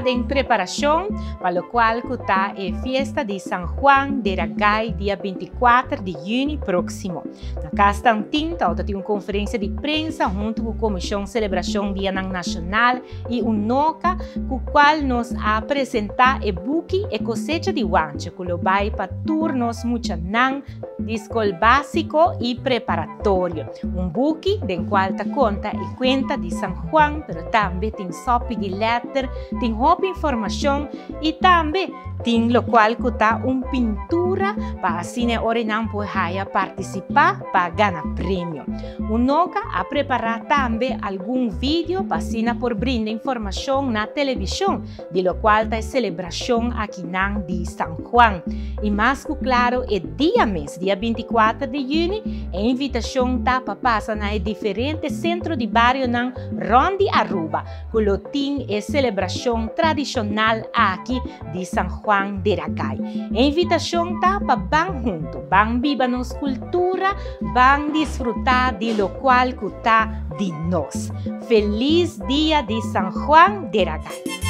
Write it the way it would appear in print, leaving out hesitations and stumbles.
em preparação para o qual está a festa de São Juan de Ragay, dia 24 de junho próximo. Na Casa Tinta, tem uma conferência de prensa junto com a Comissão de Celebração Dia Nacional e o NOCA, com o qual nos apresentar o buque e cosecha de guancho, que vai para turnos muito nan, de escola básico e preparatório. Um buque do qual conta e conta de São Juan, mas também tem sopa de letra, tem roupa informação e também tem o qual está uma pintura para assim ora não pode participar para ganhar prêmio. O NOCA a preparar também algum vídeo para assim por brindar informação na televisão, de lo qual está a celebração aqui de São Juan. E mais claro, é dia 24 de junho, a invitação está para passar na diferentes centros de bairro na Rondi Aruba, que tem a celebração tradicional aqui de São Juan de Ragay. A invitação está para bang junto, bang viva nos cultura, bang desfrutar de lo qual que está de nós. Feliz dia de São Juan de Ragay!